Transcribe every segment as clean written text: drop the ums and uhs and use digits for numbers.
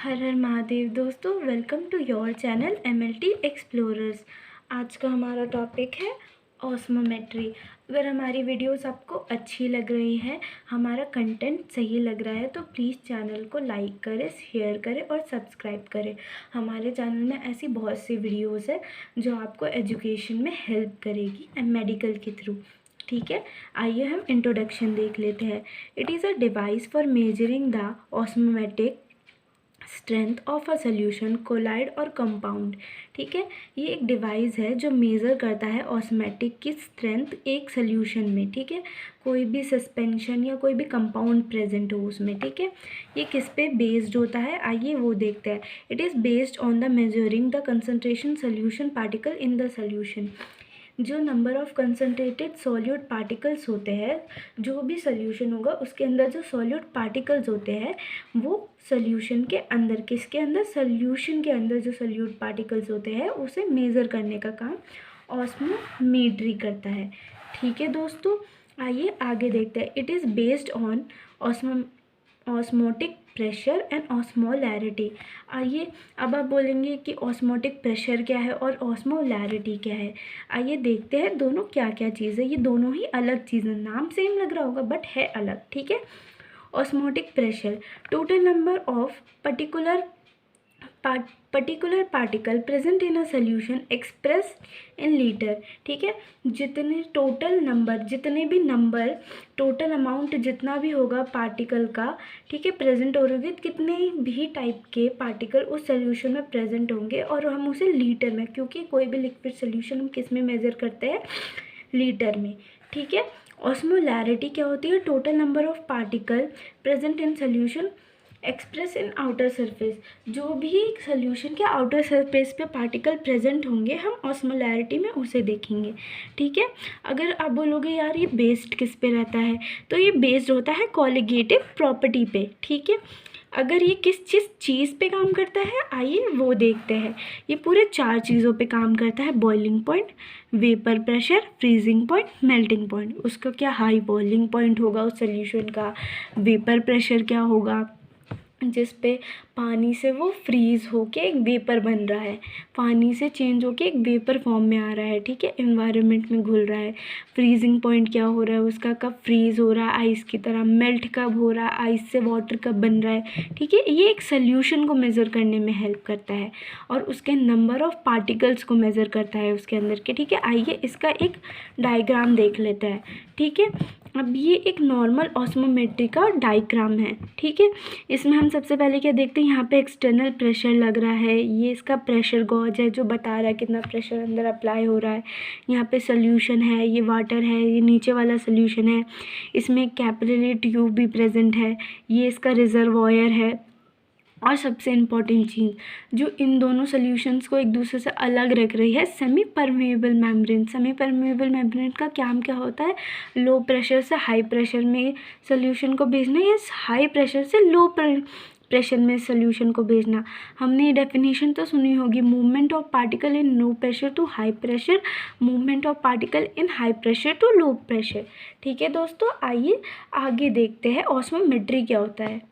हर हर महादेव दोस्तों, welcome to your channel MLT explorers. आज का हमारा टॉपिक है ऑस्मोमेट्री। अगर हमारी वीडियोस आपको अच्छी लग रही हैं, हमारा कंटेंट सही लग रहा है तो प्लीज़ चैनल को लाइक करें, शेयर करें और सब्सक्राइब करें। हमारे चैनल में ऐसी बहुत सी वीडियोस है जो आपको एजुकेशन में हेल्प करेगी मेडिकल के थ्रू। ठीक है, आइए हम इंट्रोडक्शन देख लेते हैं। It is a device for measuring the osmometric strength of a solution, colloid और कंपाउंड। ठीक है, ये एक डिवाइस है जो मेज़र करता है ऑस्मेटिक की स्ट्रेंथ एक सोल्यूशन में। ठीक है, कोई भी सस्पेंशन या कोई भी कंपाउंड प्रेजेंट हो उसमें। ठीक है, ये किस पे बेस्ड होता है, आइए वो देखते हैं। It is based on the measuring the concentration solution particle in the solution. जो number of concentrated solute particles होते हैं, जो भी सोल्यूशन होगा उसके अंदर जो सॉल्यूट पार्टिकल्स होते हैं वो सोल्यूशन के अंदर, किसके अंदर, सोल्यूशन के अंदर जो सॉल्यूट पार्टिकल्स होते हैं उसे मेज़र करने का काम ऑस्मोमेट्री करता है। ठीक है दोस्तों, आइए आगे देखते हैं। It is based on osmotic pressure and osmolarity. आइए अब आप बोलेंगे कि ऑस्मोटिक प्रेशर क्या है और ऑस्मोलैरिटी क्या है। आइए देखते हैं दोनों क्या क्या चीज़ है। ये दोनों ही अलग चीज़ है, नाम सेम लग रहा होगा बट है अलग। ठीक है, osmotic pressure, total number of particular particle present in a solution express in litre. ठीक है, जितने टोटल नंबर, जितने भी नंबर, टोटल अमाउंट जितना भी होगा पार्टिकल का, ठीक है, प्रेजेंट हो रहे, कितने भी टाइप के पार्टिकल उस सोल्यूशन में प्रेजेंट होंगे और हम उसे लीटर में, क्योंकि कोई भी लिक्विड सोल्यूशन हम किस में मेज़र करते हैं, लीटर में। ठीक है, ऑस्मोलैरिटी क्या होती है, total number of particle present in solution express in outer surface. जो भी सोल्यूशन के आउटर सरफेस पे पार्टिकल प्रेजेंट होंगे हम ऑस्मोलैरिटी में उसे देखेंगे। ठीक है, अगर आप बोलोगे यार ये बेस्ड किस पे रहता है, तो ये बेस्ड होता है कॉलिगेटिव प्रॉपर्टी पे। ठीक है, अगर ये किस चीज़ पे काम करता है आइए वो देखते हैं। ये पूरे 4 चीज़ों पे काम करता है। Boiling point, vapour pressure, freezing point, melting point. उसका क्या हाई बॉइलिंग पॉइंट होगा उस सोल्यूशन का, वेपर प्रेशर क्या होगा जिस पे पानी से वो फ्रीज़ होके एक वेपर बन रहा है, पानी से चेंज होके एक वेपर फॉर्म में आ रहा है। ठीक है, एनवायरनमेंट में घुल रहा है। फ्रीजिंग पॉइंट क्या हो रहा है उसका, कब फ्रीज़ हो रहा है आइस की तरह, मेल्ट कब हो रहा है, आइस से वाटर कब बन रहा है। ठीक है, ये एक सोल्यूशन को मेज़र करने में हेल्प करता है और उसके नंबर ऑफ पार्टिकल्स को मेज़र करता है उसके अंदर के। ठीक है, आइए इसका एक डायग्राम देख लेते हैं। ठीक है, अब ये एक नॉर्मल ऑस्मोमेट्री का डायग्राम है। ठीक है, इसमें हम सबसे पहले क्या देखते हैं, यहाँ पे एक्सटर्नल प्रेशर लग रहा है, ये इसका प्रेशर गॉज है जो बता रहा है कितना प्रेशर अंदर अप्लाई हो रहा है। यहाँ पे सोल्यूशन है, ये वाटर है, ये नीचे वाला सोल्यूशन है, इसमें कैपिलरी ट्यूब भी प्रेजेंट है, ये इसका रिजर्वॉयर है। और सबसे इम्पॉर्टेंट चीज़ जो इन दोनों सोल्यूशंस को एक दूसरे से अलग रख रही है, semi permeable membrane. Semi permeable membrane का काम क्या होता है, लो प्रेशर से हाई प्रेशर में सोल्यूशन को भेजना या हाई प्रेशर से लो प्रेशर में सोल्यूशन को भेजना। हमने ये डेफिनेशन तो सुनी होगी, movement of particle in low pressure to high pressure, movement of particle in high pressure to low pressure. ठीक है दोस्तों, आइए आगे देखते हैं ऑस्मोमेट्री क्या होता है।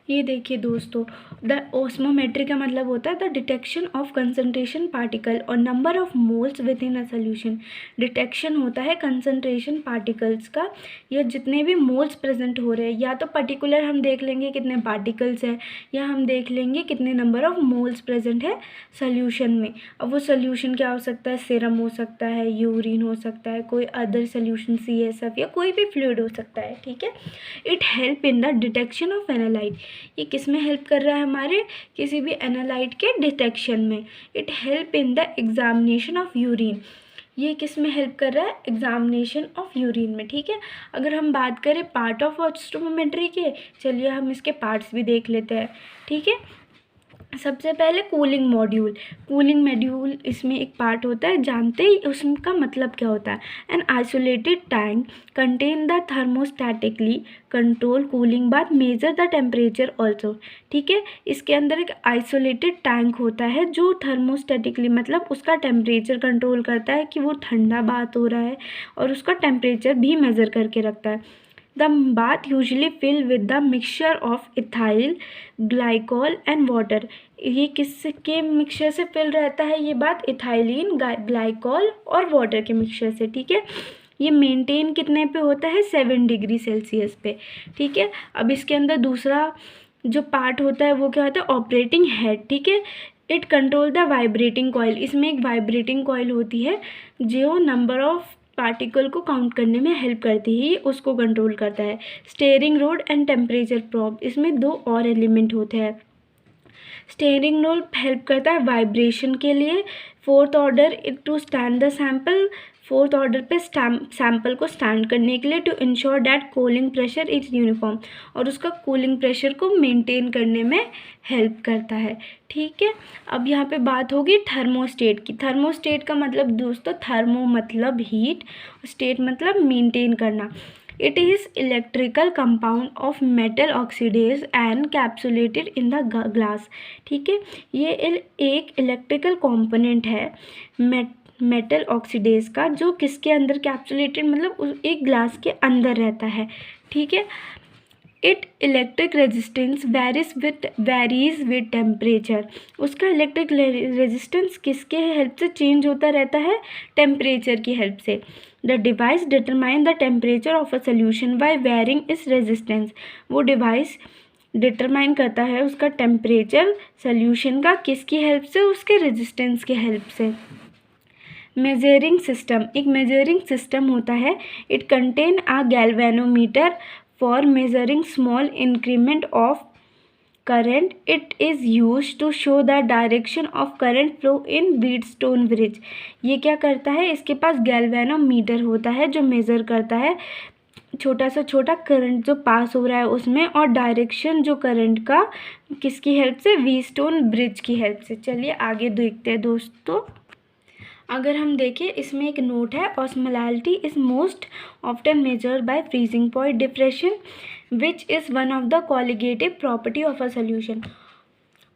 ये देखिए दोस्तों, द ऑस्मोमेट्री का मतलब होता है the detection of concentration particle और number of moles within a solution. Detection होता है कंसंट्रेशन पार्टिकल्स का, या जितने भी मोल्स प्रेजेंट हो रहे हैं, या तो पर्टिकुलर हम देख लेंगे कितने पार्टिकल्स हैं, या हम देख लेंगे कितने नंबर ऑफ मोल्स प्रेजेंट है सोल्यूशन में। अब वो सोल्यूशन क्या हो सकता है, सीरम हो सकता है, यूरिन हो सकता है, कोई अदर सोल्यूशन CSF या कोई भी फ्लूइड हो सकता है। ठीक है, it help in the detection of analyte. ये किस में हेल्प कर रहा है, हमारे किसी भी एनालाइट के डिटेक्शन में। It help in the examination of urine. ये किस में हेल्प कर रहा है, एग्जामिनेशन ऑफ यूरिन में। ठीक है, अगर हम बात करें पार्ट ऑफ ऑस्मोमेट्री के, चलिए हम इसके पार्ट्स भी देख लेते हैं। ठीक है, सबसे पहले कूलिंग मॉड्यूल। कूलिंग मॉड्यूल इसमें एक पार्ट होता है, जानते ही उसका मतलब क्या होता है। An isolated tank contain the thermostatically control cooling bath measure the temperature also. ठीक है, इसके अंदर एक आइसोलेटेड टैंक होता है जो थर्मोस्टैटिकली मतलब उसका टेम्परेचर कंट्रोल करता है कि वो ठंडा बात हो रहा है, और उसका टेम्परेचर भी मेज़र करके रखता है। The bath usually fill with the mixture of ethyl glycol and water. ये किसके मिक्सचर से फिल रहता है? ये बात इथाइलिन ग्लाइकॉल और वाटर के मिक्सचर से, ठीक है। ये मेंटेन कितने पे होता है? 7 डिग्री सेल्सियस पे, ठीक है। अब इसके अंदर दूसरा जो पार्ट होता है वो क्या होता है? ऑपरेटिंग हेड, ठीक है। It control the vibrating coil. इसमें एक वाइब्रेटिंग कॉइल होती है जो नंबर ऑफ पार्टिकल को काउंट करने में हेल्प करती है, ये उसको कंट्रोल करता है। Stirring rod and temperature probe, इसमें 2 और एलिमेंट होते हैं। स्टीयरिंग रोड हेल्प करता है वाइब्रेशन के लिए। Fourth order to stand the sample, fourth order पे सैंपल को स्टैंड करने के लिए। To ensure that cooling pressure is uniform, और उसका कूलिंग प्रेशर को मेंटेन करने में हेल्प करता है, ठीक है। अब यहाँ पे बात होगी थर्मोस्टेट की। थर्मोस्टेट का मतलब दोस्तों, थर्मो मतलब हीट, स्टेट मतलब मेंटेन करना। It is electrical compound of metal oxidase and capsulated in the glass, ठीक है। ये एक इलेक्ट्रिकल कंपोनेंट है मेटल ऑक्सीडेज का, जो किसके अंदर कैप्सुलेटेड मतलब एक ग्लास के अंदर रहता है, ठीक है। It electric resistance varies with temperature. उसका इलेक्ट्रिक रेजिस्टेंस किसके हेल्प से चेंज होता रहता है? टेम्परेचर की हेल्प से। The device determine the temperature of a solution by varying इस रेजिस्टेंस। वो डिवाइस डिटरमाइन करता है उसका टेम्परेचर सोल्यूशन का किसकी हेल्प से? उसके रेजिस्टेंस के हेल्प से। मेजरिंग सिस्टम, एक मेजरिंग सिस्टम होता है। It contain a galvanometer for measuring small increment of current. It is used to show the direction of current flow in Wheatstone bridge. ये क्या करता है? इसके पास गैल्वेनोमीटर होता है जो मेज़र करता है छोटा से छोटा करंट जो पास हो रहा है उसमें, और डायरेक्शन जो करंट का किसकी हेल्प से? व्हीटस्टोन ब्रिज की हेल्प से। चलिए आगे देखते हैं दोस्तों। अगर हम देखें इसमें एक नोट है, osmolality is most often measured by freezing point depression which is one of the colligative property of a solution.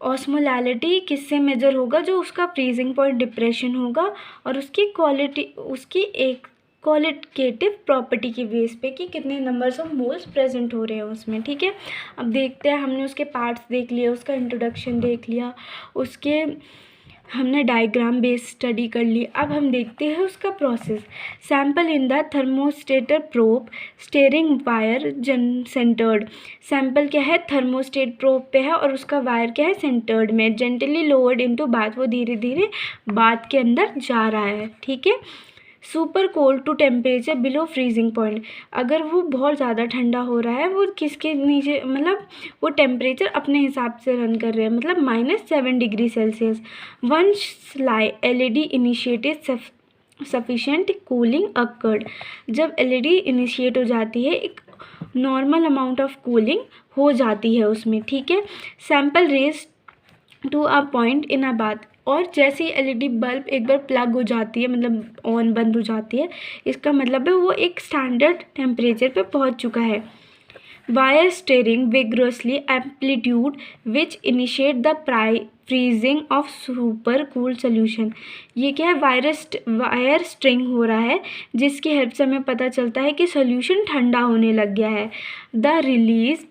Osmolality किससे मेजर होगा? जो उसका फ्रीजिंग पॉइंट डिप्रेशन होगा, और उसकी क्वालिटी, उसकी एक क्वालिटेटिव प्रॉपर्टी की बेस पे कि कितने नंबर्स ऑफ मोल्स प्रेजेंट हो रहे हैं उसमें, ठीक है। अब देखते हैं, हमने उसके पार्ट्स देख लिए, उसका इंट्रोडक्शन देख लिया, उसके हमने डायग्राम बेस्ड स्टडी कर ली। अब हम देखते हैं उसका process. Sample in the thermostator probe, stirring wire centred. Sample क्या है? थर्मोस्टेट प्रोब पे है, और उसका वायर क्या है? सेंटर्ड में। जेंटली लोअर्ड इनटू बाथ, वो धीरे धीरे बाथ के अंदर जा रहा है, ठीक है। Super cold to temperature below freezing point, अगर वो बहुत ज़्यादा ठंडा हो रहा है, वो किसके नीचे, मतलब वो टेम्परेचर अपने हिसाब से रन कर रहे हैं, मतलब -7 degree Celsius. Once LED initiated sufficient cooling occurred, जब LED इनिशिएट हो जाती है एक नॉर्मल अमाउंट ऑफ कूलिंग हो जाती है उसमें, ठीक है। Sample raise to a point in a bath, और जैसे ही LED बल्ब एक बार प्लग हो जाती है, मतलब ऑन बंद हो जाती है, इसका मतलब है वो एक स्टैंडर्ड टेम्परेचर पे पहुंच चुका है। Wire stirring vigorously amplitude which initiate the freezing of super cool solution. ये क्या है? वायर स्ट्रिंग हो रहा है, जिसकी हेल्प से हमें पता चलता है कि सोल्यूशन ठंडा होने लग गया है। The release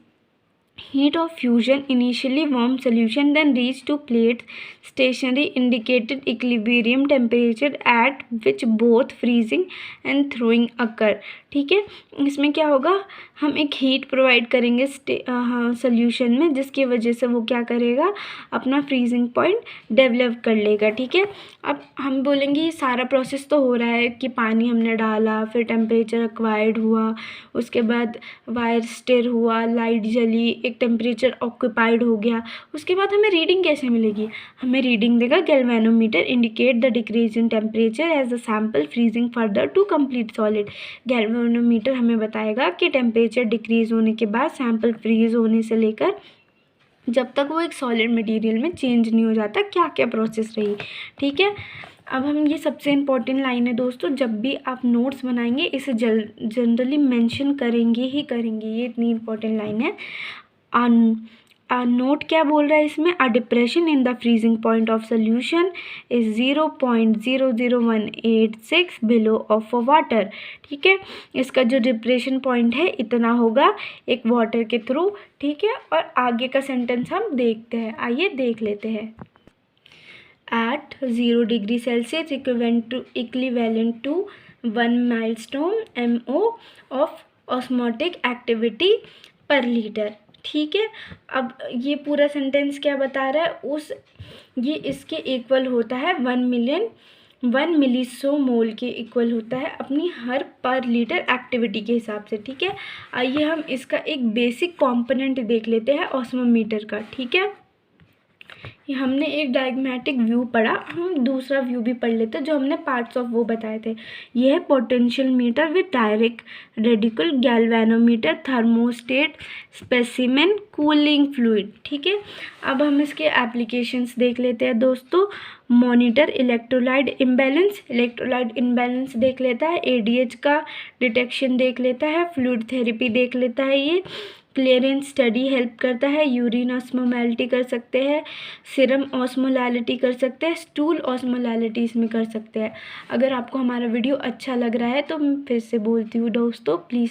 heat of fusion initially warm solution then reach to plates stationary indicated equilibrium temperature at which both freezing and thawing occur, ठीक है। इसमें क्या होगा? हम एक हीट प्रोवाइड करेंगे सोल्यूशन में, जिसकी वजह से वो क्या करेगा? अपना फ्रीजिंग पॉइंट डेवलप कर लेगा, ठीक है। अब हम बोलेंगे ये सारा प्रोसेस तो हो रहा है कि पानी हमने डाला, फिर टेम्परेचर एक्वायर्ड हुआ, उसके बाद वायर स्टिर हुआ, लाइट जली, एक टेम्परेचर ऑक्यूपाइड हो गया, उसके बाद हमें रीडिंग कैसे मिलेगी? हमें रीडिंग देगा galvanometer indicate the decrease in temperature as the sample freezing further to complete solid. Galvanometer हमें बताएगा कि टेम्परेचर डिक्रीज होने के बाद सैंपल फ्रीज होने से लेकर जब तक वो एक सॉलिड मटेरियल में चेंज नहीं हो जाता, क्या क्या प्रोसेस रही, ठीक है। अब हम ये सबसे इम्पॉर्टेंट लाइन है दोस्तों, जब भी आप नोट्स बनाएंगे इसे जनरली मेंशन करेंगे ही करेंगे, ये इतनी इम्पॉर्टेंट लाइन है। नोट क्या बोल रहा है इसमें, a depression in the freezing point of solution is 0.00186 below of water. ठीक है, इसका जो डिप्रेशन पॉइंट है इतना होगा एक वाटर के थ्रू। ठीक है, और आगे का सेंटेंस हम देखते हैं, आइए देख लेते हैं। At 0 degree Celsius equivalent to 1 milestone MO of osmotic activity per litre. ठीक है, अब ये पूरा सेंटेंस क्या बता रहा है, ये इसके इक्वल होता है 1 मिलीसोमोल के इक्वल होता है अपनी हर पर लीटर एक्टिविटी के हिसाब से। ठीक है, आइए हम इसका एक बेसिक कंपोनेंट देख लेते हैं ऑस्मोमीटर का। ठीक है, ये हमने एक डायग्मेटिक व्यू पढ़ा, हम दूसरा व्यू भी पढ़ लेते हैं जो हमने पार्ट्स ऑफ वो बताए थे। ये है potential meter with direct radical, galvanometer, thermostat, specimen, cooling fluid. ठीक है, अब हम इसके एप्लीकेशंस देख लेते हैं दोस्तों। मॉनिटर इलेक्ट्रोलाइट इम्बैलेंस देख लेता है, ADH का डिटेक्शन देख लेता है, फ्लूइड थेरेपी देख लेता है, ये क्लियरेंस स्टडी हेल्प करता है, यूरिन ऑस्मोलैलिटी कर सकते हैं, सीरम ऑस्मोलैलिटी कर सकते हैं, स्टूल ऑस्मोलैलिटी इसमें कर सकते हैं। अगर आपको हमारा वीडियो अच्छा लग रहा है तो मैं फिर से बोलती हूँ दोस्तों, प्लीज़